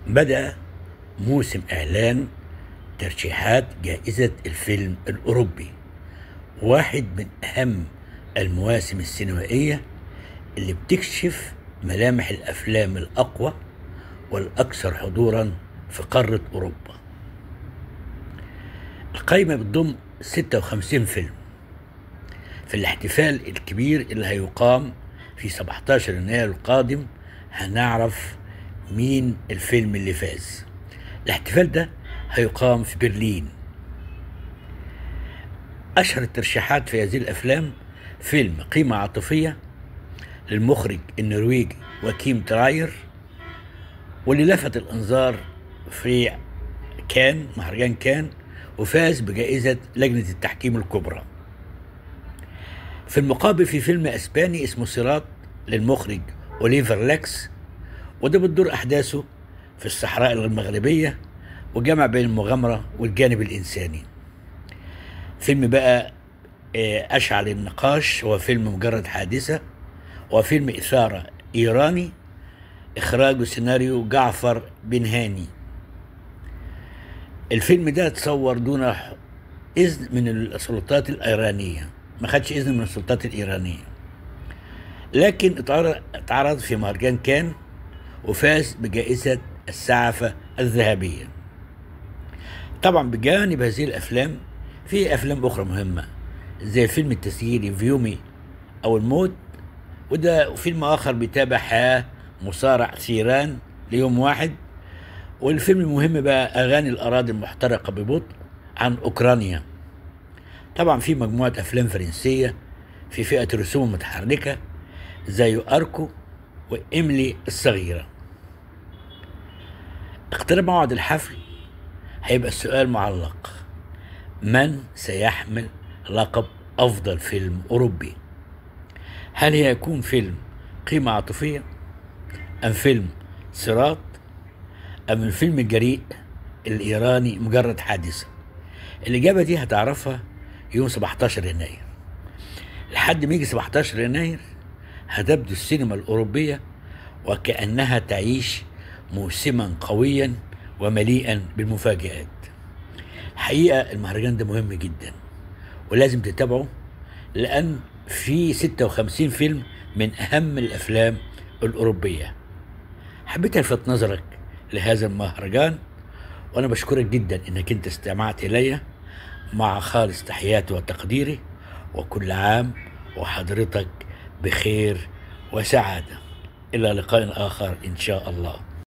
بدأ موسم إعلان ترشيحات جائزة الفيلم الأوروبي، واحد من أهم المواسم السينمائية اللي بتكشف ملامح الأفلام الأقوى والأكثر حضوراً في قارة أوروبا. القائمة بتضم 56 فيلم في الاحتفال الكبير اللي هيقام في 17 يناير القادم. هنعرف مين الفيلم اللي فاز. الاحتفال ده هيقام في برلين. أشهر الترشيحات في هذه الأفلام فيلم قيمة عاطفية للمخرج النرويجي واكيم تراير، واللي لفت الأنظار في مهرجان كان وفاز بجائزة لجنة التحكيم الكبرى. في المقابل في فيلم أسباني اسمه صراط للمخرج أوليفر لاكس، وده بتدور أحداثه في الصحراء المغربية وجمع بين المغامرة والجانب الإنساني. فيلم بقى أشعل النقاش هو فيلم مجرد حادثة، وفيلم إثارة إيراني إخراج وسيناريو جعفر بن هاني. الفيلم ده تصور دون إذن من السلطات الإيرانية، ما خدش إذن من السلطات الإيرانية، لكن اتعرض في مهرجان كان وفاز بجائزة السعفة الذهبية. طبعا بجانب هذه الأفلام في أفلام أخرى مهمة زي فيلم التسجيلي فيومي أو الموت، وده فيلم آخر بيتابع حياة مصارع ثيران ليوم واحد. والفيلم المهم بقى أغاني الأراضي المحترقة ببطء عن أوكرانيا. طبعا في مجموعة أفلام فرنسية في فئة الرسوم المتحركة زي أركو وإيميلي الصغيرة. اقترب موعد الحفل، هيبقى السؤال معلق: من سيحمل لقب أفضل فيلم أوروبي؟ هل هيكون فيلم قيمة عاطفية، أم فيلم صراط، أم الفيلم الجريء الإيراني مجرد حادثة؟ الإجابة دي هتعرفها يوم 17 يناير. لحد ما يجي 17 يناير هتبدو السينما الأوروبية وكأنها تعيش موسما قويا ومليئا بالمفاجآت. الحقيقة المهرجان ده مهم جدا ولازم تتابعه، لأن في 56 فيلم من أهم الأفلام الأوروبية. حبيت ألفت نظرك لهذا المهرجان، وأنا بشكرك جدا إنك أنت استمعت إلي. مع خالص تحياتي وتقديري، وكل عام وحضرتك بخير وسعادة. إلى لقاء آخر إن شاء الله.